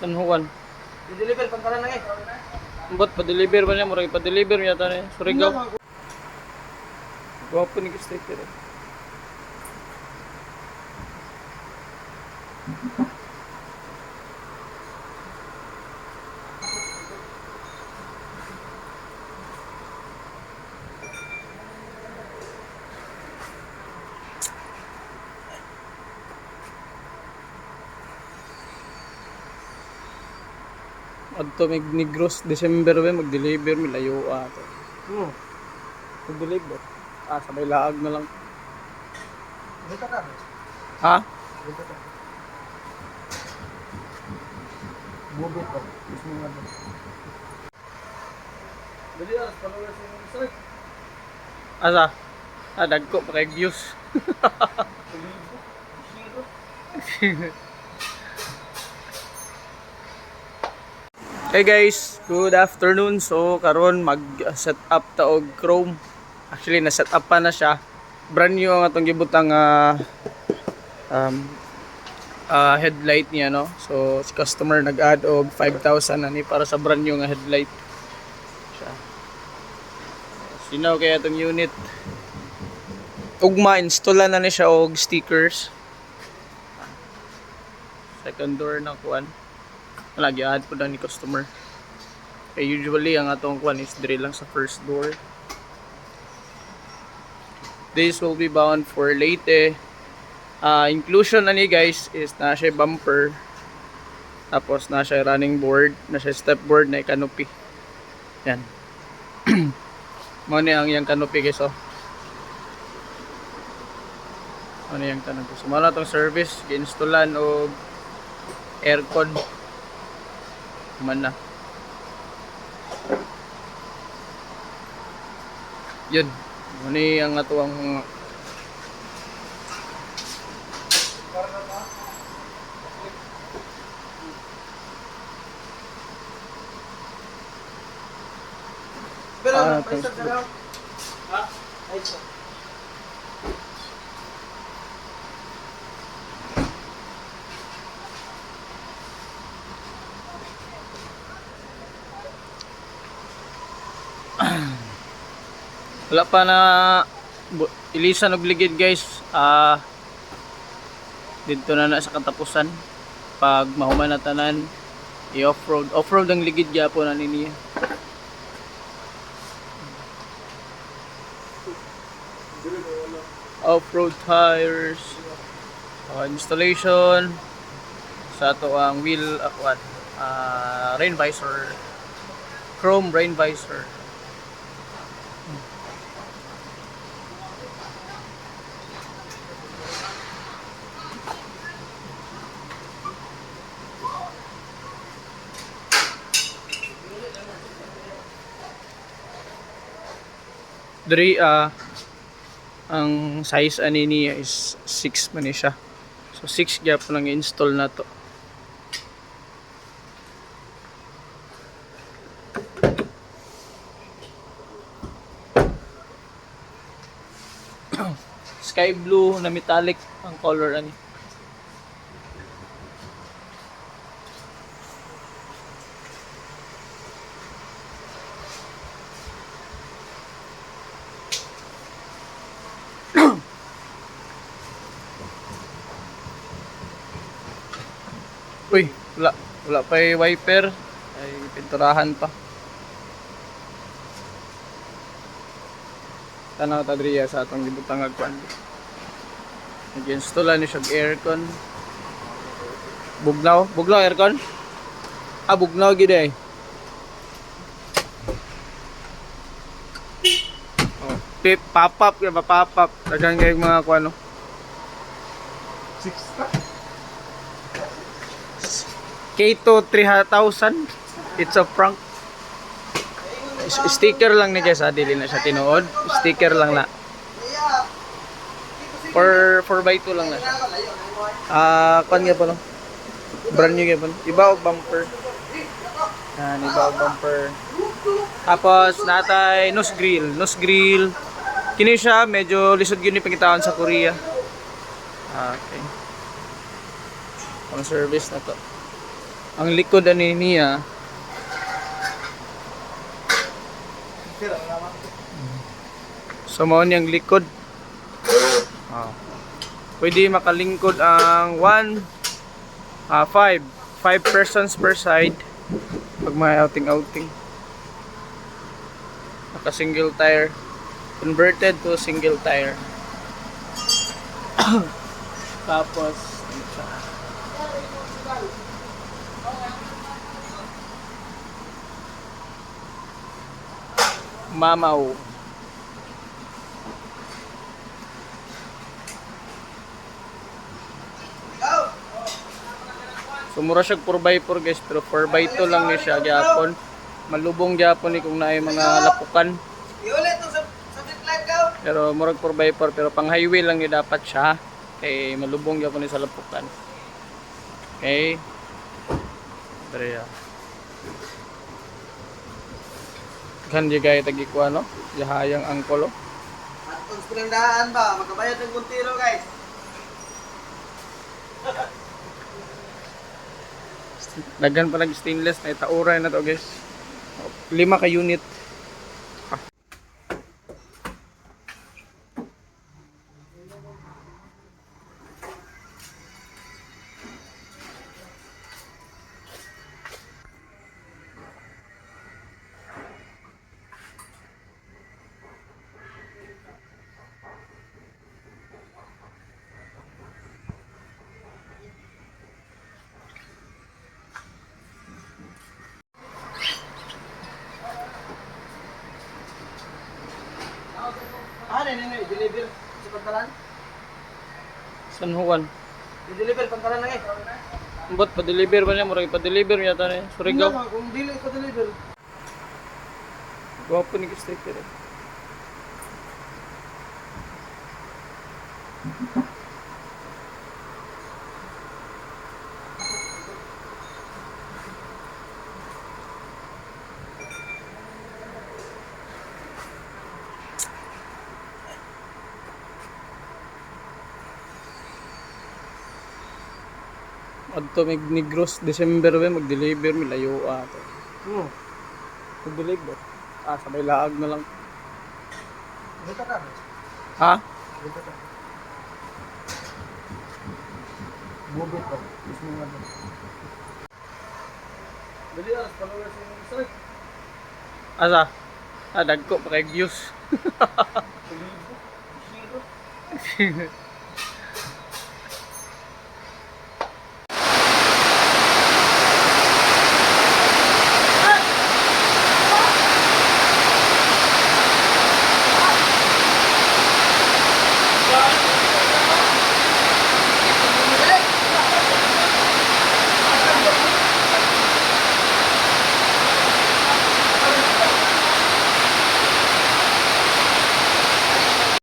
San Juan. I-deliver pang kanan na eh. Ba't pa-deliver ba niya? Murag pa-deliver yata niya. Surigao. Gwapo ni sticker. Adto mig Negros December ba mag-deliver mi layo ato. Mag-deliver. Sabay laag na lang. Dito ka. Ha? Dito ka. Bubit ko. Gusto mo nga doon. Dali alas, followers yung start. Asa? Dagko pa kay views. Hey guys, good afternoon. So karon mag-set up ta og Chrome. Actually na-set up pa na siya. Brand new ang atong gibutang headlight niya, no. So si customer nag-add og 5,000 ani para sa brand new nga headlight. Siya. Sinaw kaya itong unit. Ugma installan na ni siya og stickers. Second door na kuan. Lagi add po lang ni customer. Okay, usually ang atong kuan is drill lang sa first door. This will be bound for Leyte. Inclusion na ni guys is na siya bumper. Tapos na siya running board, na siya step board na canopy. Yan. Mo ni ang yang canopy guys, oh. Ano yung canopy? So mala tong service, gi-installan og aircon. Man na. Yun. Muni ang atuang Pero, Ah, may start ka daw. Ha? Ay, so. wala pa na ilisan og ligid guys. Dito na sa katapusan. Pag mahuman na tanan, i-offroad. Offroad ang ligid gyapon ani niya. Off-road tires. Installation sa ato ang wheel rain visor. Chrome rain visor. Diri ang size ani niya is 6 man siya. So 6 gyapon lang i-install na to. Sky blue na metallic ang color ani. Uy, wala pa yung wiper. Ay pinturahan pa. Tanaw ta driya sa atong gibutang agkuan. Nag-install ni siya aircon. Bugnaw aircon. Bugnaw gid eh. Oh, pop up kaya pop up. Daghang kay mga kuan no. 6 ka? K2 3,000. It's a prank. Sticker lang ni guys, dili na siya tinuod. Sticker lang na. 4x2 lang na siya. Kuan nga pa no. Brand new nga pa no. Iba og bumper. Iba og bumper. Tapos natay nose grill. Kini siya medyo lisod gyud ni pangitawan sa Korea. Okay. Pang service na to. Ang likod ani niya, Sir, ang laman. so mao niyang likod. Ah. Pwede makalingkod ang 5 persons per side pag may outing. Naka single tire, converted to single tire. Tapos ano siya? Mamaw. So mura siya 4x4 guys, pero 4x2 lang ni siya gyapon. Malubong gyapon ni kung naay mga lapukan. Iulit to sa flight ka. Pero murag 4x4 pero pang highway lang ni dapat siya. Kay malubong gyapon ni sa lapukan. Okay. Dre. Kan di gaya tagi ko ano? Jahayang angkolo. At kung springdaan ba, magkabayad ng kuntiro guys. Daghan pa nag stainless na itauray na to guys. 5 ka unit. Deliver sa pantalan. San Juan. I-deliver pantalan lang eh. Ambot pa-deliver ba niya? Murag pa-deliver yata niya. Surigao. Kung dili ko deliver. Gwapo ni sticker eh. Adto mig Negros December ba mag-deliver mi layo ato. Mag-deliver. Sabay laag na lang. Dito ka. Ha? Dito ka. Bubot ko. Mismo nga doon. Dali alas followers yung start. Asa? Dagko pa kay views. Zero.